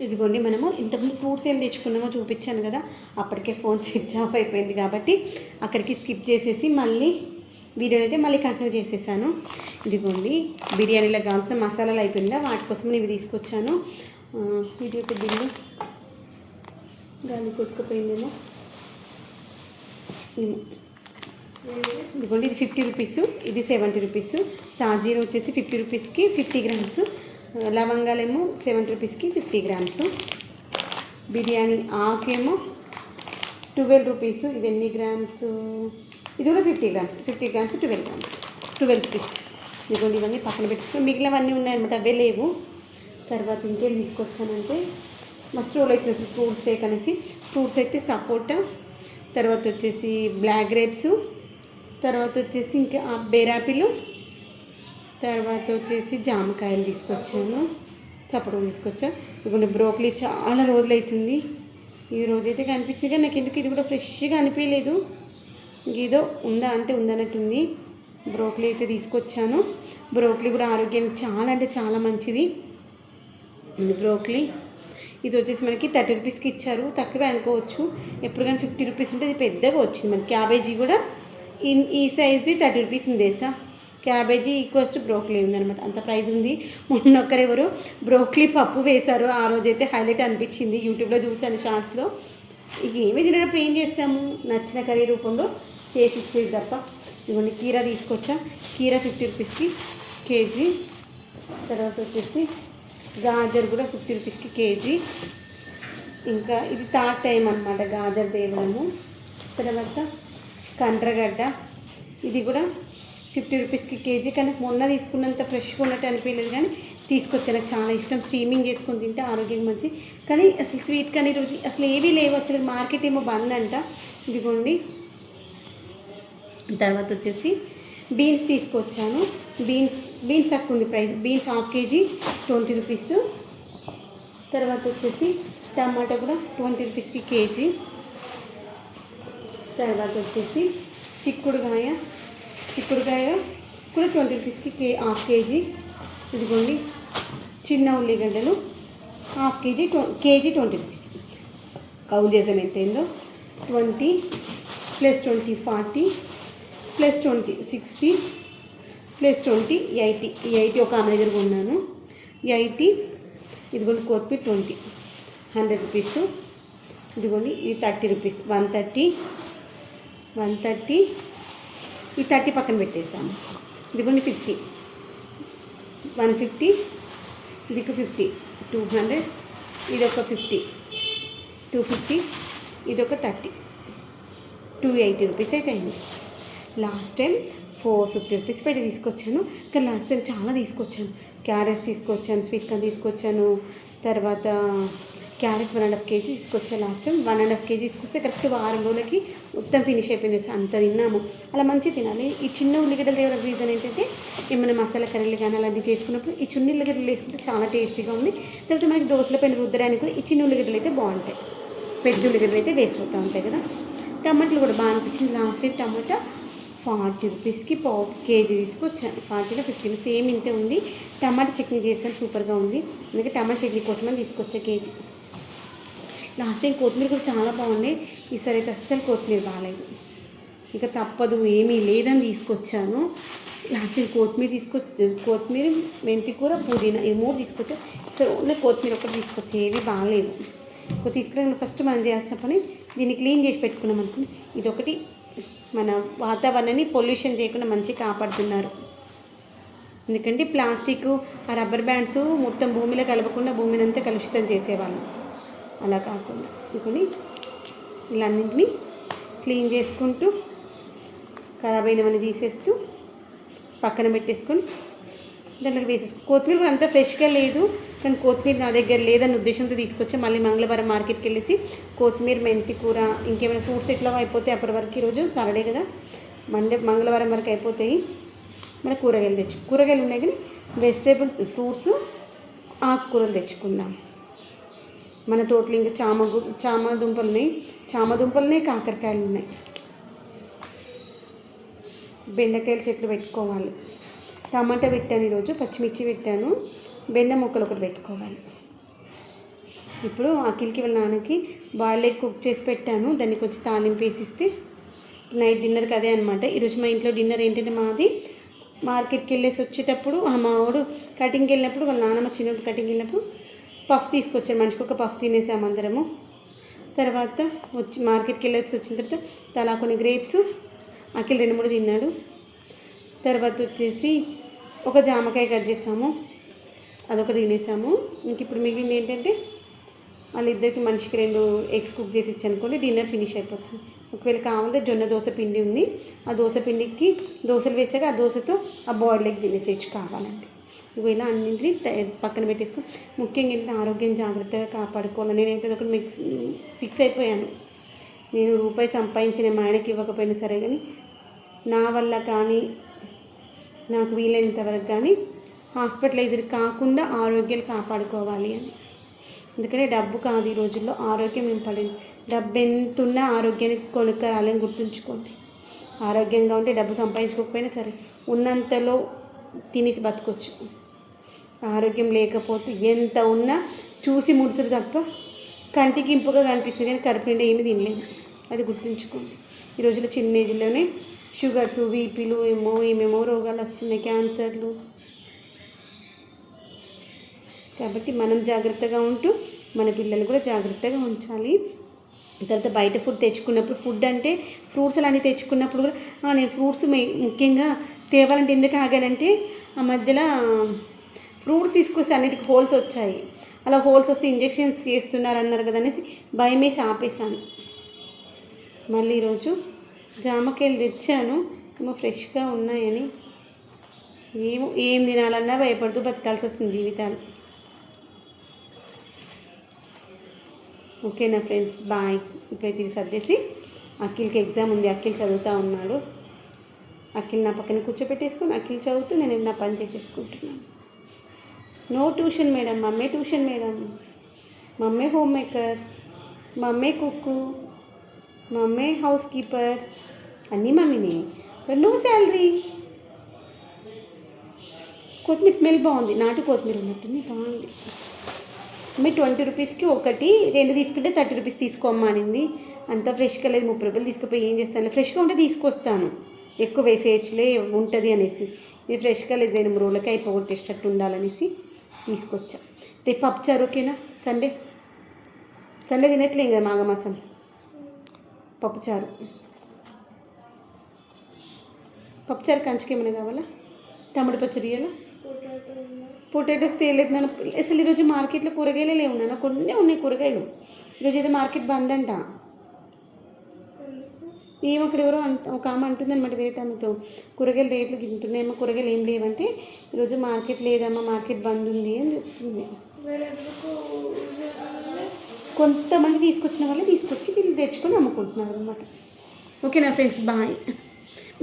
ఇదిగోండి మనము ఇంతకుముందు ఫ్రూట్స్ ఏం తెచ్చుకున్నామో చూపించాను కదా, అప్పటికే ఫోన్ స్విచ్ ఆఫ్ అయిపోయింది కాబట్టి అక్కడికి స్కిప్ చేసేసి మళ్ళీ వీడియోని అయితే మళ్ళీ కంటిన్యూ చేసేసాను. ఇదిగోండి బిర్యానీలో కావాల్సిన మసాలాలు అయిపోయిందా, వాటి కోసం ఇవి తీసుకొచ్చాను. వీడియో బిల్లు గాలి కొట్టుకుపోయిందేమో. ఇదిగోండి ఇది 50 రూపీస్, ఇది 70 రూపీస్. సాజీరా వచ్చేసి 50 రూపీస్కి 50 గ్రామ్స్, లవంగాలేమో 70 రూపీస్కి 50 గ్రామ్స్. బిర్యానీ ఆకేమో 12 రూపీస్. ఇది ఎన్ని గ్రామ్స్? ఇది కూడా 50 గ్రామ్స్. 50 grams 12 grams, 12 rupees. ఇదిగోండి ఇవన్నీ పక్కన పెట్టుకుని మిగిలినవన్నీ ఉన్నాయన్నమాట, అవే లేవు. తర్వాత ఇంకేం తీసుకొచ్చానంటే మస్ట్ రోల్ అయితే ఫ్రూట్స్ కేక్ అనేసి, ఫ్రూట్స్ అయితే సపోటా, తర్వాత వచ్చేసి బ్లాక్ గ్రేప్స్, తర్వాత వచ్చేసి ఇంకా బేరాపిలు, తర్వాత వచ్చేసి జామకాయలు తీసుకొచ్చాను, సపోటా తీసుకొచ్చా. ఇదిగోండి బ్రోకలీ చాలా రోజులు అవుతుంది, ఈ రోజైతే కనిపించింది కానీ నాకు ఎందుకు ఇది కూడా ఫ్రెష్గా అనిపించలేదు. ఏదో ఉందా అంటే ఉందన్నట్టుంది. బ్రోకలీ అయితే తీసుకొచ్చాను. బ్రోకలీ కూడా ఆరోగ్యానికి చాలా అంటే చాలా మంచిది. బ్రోకలీ ఇది వచ్చేసి మనకి 30 రూపీస్కి ఇచ్చారు, తక్కువే అనుకోవచ్చు. ఎప్పుడు కానీ 50 రూపీస్ ఉంటే ఇది పెద్దగా వచ్చింది మనకి. క్యాబేజీ కూడా ఈ సైజ్ది 30 రూపీస్ ఉంది తెలుసా. క్యాబేజీ ఈక్వల్స్ టు బ్రోకలీ ఉందనమాట, అంత ప్రైస్ ఉంది. మొన్నొక్కరెవరు బ్రోకలీ పప్పు వేశారు, ఆ రోజైతే హైలైట్ అనిపించింది. యూట్యూబ్లో చూసాను షార్ట్స్లో. ఇక ఏమి తినప్పుడు ఏం చేస్తాము, నచ్చిన కర్రీ రూపంలో చేసి ఇచ్చేది తప్ప. ఇవన్నీ కీరా తీసుకొచ్చా, కీరా 50 రూపీస్కి కేజీ. తర్వాత వచ్చేసి గాజర్ కూడా 50 రూపీస్కి కేజీ. ఇంకా ఇది థర్డ్ టైం అనమాట గాజర్ తేవడము. తర్వాత కండ్రగడ్డ, ఇది కూడా 50 రూపీస్కి కేజీ. కానీ మొన్న తీసుకున్నంత ఫ్రెష్గా ఉన్నట్టు అనిపించలేదు, కానీ తీసుకొచ్చాను. నాకు చాలా ఇష్టం, స్టీమింగ్ చేసుకొని తింటే ఆరోగ్యం మంచి. కానీ అసలు స్వీట్ కానీ రోజు అసలు ఏవీ లేవు, అసలు మార్కెట్ ఏమో బంద్ అంట. ఇదిగోండి. తర్వాత వచ్చేసి బీన్స్ తీసుకొచ్చాను. బీన్స్ తక్కువ ఉంది price. Beans half KG 20 rupees. తర్వాత వచ్చేసి టమాటా కూడా 20 రూపీస్కి కేజీ. తర్వాత వచ్చేసి చిక్కుడుకాయ కూడా 20 రూపీస్కి హాఫ్ కేజీ. ఇదిగోండి చిన్న ఉల్లిగడ్డలు half KG, KG 20 rupees. Count చేసాం ఎంత అయిందో. 20 + 20 40 + 20 60 + 20 80. ఈ 80 ఒక ఆమె దగ్గర కొన్నాను. 80. ఇదిగోండి కొత్తిమీర 20, 100 రూపీస్. ఇదిగోండి ఇది 30 రూపీస్, 130. ఈ 30 పక్కన పెట్టేసాము. ఇదిగోండి 50, 150. ఇది 50, 200. ఇది ఒక 50, 250. ఇది ఒక 30, 280 రూపీస్ అయితే అయింది. లాస్ట్ టైం 450 రూపీస్ పెట్టి తీసుకొచ్చాను, కానీ లాస్ట్ టైం చాలా తీసుకొచ్చాను. క్యారెట్స్ తీసుకొచ్చాను, స్వీట్ కార్న్ తీసుకొచ్చాను. తర్వాత క్యారెట్ 1.5 కేజీ తీసుకొచ్చాను. లాస్ట్ టైం 1.5 కేజీ తీసుకొస్తే కరెక్ట్ వారం రోజులకి మొత్తం ఫినిష్ అయిపోయింది. అంత తిన్నాము. అలా మంచిగా తినాలి. ఈ చిన్న ఉల్లిగడ్డలు తేవడం రీజన్ ఏంటంటే ఏమైనా మసాలా కర్రీలు కానీ అలాంటివి చేసుకున్నప్పుడు ఈ చిన్న ఉల్లిగడ్డలు వేసుకుంటే చాలా టేస్టీగా ఉంది. తర్వాత మనకి దోశల పైన రుద్దడానికి కూడా ఈ చిన్న ఉల్లిగడ్డలు అయితే బాగుంటాయి. పెద్ద ఉల్లిగడ్డలు అయితే వేస్ట్ అవుతూ ఉంటాయి కదా. టమాటాలు కూడా బాగా అనిపించింది. లాస్ట్ టైం టమాటా 40 రూపీస్కి పావు కేజీ తీసుకొచ్చాను. 40 50 సేమ్ ఇంతే ఉంది. టమాటా చట్నీ చేశాను, సూపర్గా ఉంది. అందుకే టమాటా చట్నీ కోసమని తీసుకొచ్చా కేజీ. లాస్ట్ టైం కొత్తిమీర కూడా చాలా బాగుంది, ఈసారి అయితే అస్సలు కొత్తిమీర బాగాలేదు. ఇక తప్పదు, ఏమీ లేదని తీసుకొచ్చాను. లాస్ట్ టైం కొత్తిమీర మెంతి కూర పుదీనా ఈ 3 తీసుకొచ్చా. సరే ఓన్లీ కొత్తిమీర ఒకటి తీసుకొచ్చా, ఏవి బాగాలేవు. తీసుకురాగానే ఫస్ట్ మనం చేయాల్సిన పని దీన్ని క్లీన్ చేసి పెట్టుకున్నాం అనుకుని, ఇదొకటి మన వాతావరణాన్ని పొల్యూషన్ చేయకుండా మంచిగా కాపాడుతున్నారు. ఎందుకంటే ప్లాస్టిక్, ఆ రబ్బర్ బ్యాండ్స్ మొత్తం భూమిలో కలపకుండా భూమిని అంతా కలుషితం చేసేవాళ్ళం. అలా కాకుండా ఇంకొని ఇలా అన్నింటినీ క్లీన్ చేసుకుంటూ ఖరాబ్ అయినవన్నీ తీసేస్తూ పక్కన పెట్టేసుకొని దాంట్లోకి వేసేసుకో. కొత్తిమీర కూడా అంత ఫ్రెష్గా లేదు, కానీ కొత్తిమీర నా దగ్గర లేదని ఉద్దేశంతో తీసుకొచ్చా. మళ్ళీ మంగళవారం మార్కెట్కి వెళ్ళేసి కొత్తిమీర, మెంతి కూర, ఇంకేమైనా ఫ్రూట్స్ ఎట్లా అయిపోతాయి అప్పటి వరకు. ఈరోజు సాటర్డే కదా, మంగళవారం వరకు అయిపోతాయి. మళ్ళీ కూరగాయలు ఉన్నాయి కానీ వెజిటేబుల్స్, ఫ్రూట్స్, ఆకుకూరలు తెచ్చుకుందాం. మన తోటలో ఇంకా చామదుంపలు ఉన్నాయి, కాకరకాయలు ఉన్నాయి, బెండకాయల చెట్లు పెట్టుకోవాలి. టమాటా పెట్టాను ఈరోజు, పచ్చిమిర్చి పెట్టాను, బెండ మొక్కలు ఒకటి పెట్టుకోవాలి. ఇప్పుడు అఖిల్కి వాళ్ళ నాన్నకి బాయిల్డ్ ఎగ్ కుక్ చేసి పెట్టాను. దాన్ని కొంచెం తాలింపు వేసిస్తే నైట్ డిన్నర్కి అదే అనమాట. ఈరోజు మా ఇంట్లో డిన్నర్ ఏంటంటే మాది మార్కెట్కి వెళ్ళేసి వచ్చేటప్పుడు మా వాడు కటింగ్కి వెళ్ళినప్పుడు వాళ్ళ నాన్నమ్మ చిన్నప్పుడు కటింగ్కి వెళ్ళినప్పుడు పఫ్ తీసుకొచ్చారు. మనిషికి ఒక పఫ్ తినేసాము అందరము. తర్వాత మార్కెట్కి వెళ్ళేసి వచ్చిన తర్వాత తలా కొన్ని గ్రేప్స్ అఖిల్ 2-3 తిన్నాడు. తర్వాత వచ్చేసి ఒక జామకాయ కట్ చేసాము, అదొకటి తినేసాము. ఇంక ఇప్పుడు మిగిలింది ఏంటంటే వాళ్ళిద్దరికి మనిషికి 2 ఎగ్స్ కుక్ చేసి ఇచ్చానుకోండి, డిన్నర్ ఫినిష్ అయిపోతుంది. ఒకవేళ కావాలంటే జొన్న దోశ పిండి ఉంది, ఆ దోశ పిండికి దోశలు వేసాక ఆ దోశతో ఆ బాయిల్డ్ ఎగ్ తినేసేయచ్చు కావాలంటే. ఇవైనా అన్నింటినీ పక్కన పెట్టేసుకుని ముఖ్యంగా ఏంటంటే ఆరోగ్యం జాగ్రత్తగా కాపాడుకోవాలి. నేనైతే అదొకటి ఫిక్స్ అయిపోయాను. నేను రూపాయి సంపాదించిన మా ఆయనకి ఇవ్వకపోయినా సరే కానీ నా వల్ల కానీ నాకు వీలైనంత వరకు కానీ హాస్పిటలైజర్ కాకుండా ఆరోగ్యాలు కాపాడుకోవాలి అని. ఎందుకంటే డబ్బు కాదు ఈ రోజుల్లో, ఆరోగ్యం ఇంపార్టెంట్. డబ్బు ఎంతున్నా ఆరోగ్యాన్ని కొనుక్కరాలని గుర్తుంచుకోండి. ఆరోగ్యంగా ఉంటే డబ్బు సంపాదించుకోకపోయినా సరే ఉన్నంతలో తినేసి బతకొచ్చు. ఆరోగ్యం లేకపోతే ఎంత ఉన్నా చూసి ముడుసులు తప్ప కంటికి ఇంపుగా కనిపిస్తుంది కానీ కడుపు నిండా ఏమీ తినలేదు. అది గుర్తుంచుకోండి. ఈ రోజుల్లో చిన్న ఏజ్లోనే షుగర్స్, బీపీలు ఏమేమో రోగాలు వస్తున్నాయి, క్యాన్సర్లు. కాబట్టి మనం జాగ్రత్తగా ఉంటూ మన పిల్లలు కూడా జాగ్రత్తగా ఉంచాలి. తర్వాత బయట ఫుడ్ తెచ్చుకున్నప్పుడు, ఫుడ్ అంటే ఫ్రూట్స్ అలాంటివి తెచ్చుకున్నప్పుడు కూడా నేను ఫ్రూట్స్ ముఖ్యంగా తేవాలంటే ఎందుకు ఆగానంటే ఆ మధ్యలో ఫ్రూట్స్ తీసుకొస్తే అన్నిటికీ హోల్స్ వచ్చాయి. అలా హోల్స్ వస్తే ఇంజెక్షన్స్ చేస్తున్నారు అన్నారు కదా అనేసి భయం వేసి ఆపేశాను. మళ్ళీ ఈరోజు జామకాయలు తెచ్చాను, ఏమో ఫ్రెష్గా ఉన్నాయని. ఏం తినాలన్నా భయపడుతూ బతకాల్సి వస్తుంది జీవితాలు. ఓకేనా ఫ్రెండ్స్, బాయ్. ఇప్పుడైతే ఇవి సర్దేసి అఖిల్కి ఎగ్జామ్ ఉంది, అఖిల్ చదువుతూ ఉన్నాడు. అఖిల్ నా పక్కన కూర్చోపెట్టేసుకుని అఖిల్ చదువుతూ నేను నా పని చేసేసుకుంటున్నాను. నో ట్యూషన్ మేడం, మమ్మే ట్యూషన్ మేడం, మమ్మే హోమ్ మేకర్, మమ్మే కుక్కు, మమ్మే హౌస్ కీపర్, అన్నీ మమ్మీని. No salary. కొత్తిమీర స్మెల్ బాగుంది, నాటు కొత్తిమీర ఉన్నట్టుంది, బాగుంది. మీ 20 రూపీస్కి 1 2 తీసుకుంటే 30 రూపీస్ తీసుకోమ్మనింది. అంతా ఫ్రెష్గా లేదు, 30 రూపాయలు తీసుకుపోయి ఏం చేస్తాను, ఫ్రెష్గా ఉంటే తీసుకొస్తాను, ఎక్కువ వేసేయచ్చులే ఉంటుంది అనేసి. ఇది ఫ్రెష్గా లేదు, 2 రోజులకి అయిపోగొట్టేటట్టు ఉండాలనేసి తీసుకొచ్చా. రేపు పప్పుచారు ఓకేనా? సండే తినట్లేం కదా మాఘమాసం. పప్పుచారు కంచుకి ఏమైనా కావాలా? టమాటో పచ్చడి ఇవ్వాలా? పొటాటోస్ తేలేదు నాన్న. అసలు ఈరోజు మార్కెట్లో కూరగాయలే లేవు నాన్న, కొన్ని ఉన్నాయి కూరగాయలు. ఈరోజు ఏదో మార్కెట్ బంద్ అంట. ఏమో అక్కడ ఎవరో ఒక ఆమె అంటుంది అనమాట, వేరే ఆమెతో కూరగాయలు రేట్లు గింటున్నాయేమో, కూరగాయలు ఏం లేవంటే ఈరోజు మార్కెట్ లేదమ్మా, మార్కెట్ బంద్ ఉంది అని చెప్తుంది. కొంతమంది తీసుకొచ్చిన వాళ్ళు తీసుకొచ్చి వీళ్ళు తెచ్చుకొని అమ్ముకుంటున్నారు అనమాట. ఓకేనా ఫ్రెండ్స్, బాయ్.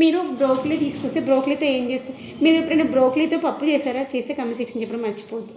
మీరు బ్రోకలీ తీసుకొస్తే బ్రోకలీతో ఏం చేస్తారు? మీరు ఎప్పుడైనా బ్రోకలీతో పప్పు చేశారా? చేస్తే కమెంట్ సెక్షన్ చెప్పడం మర్చిపోద్దు.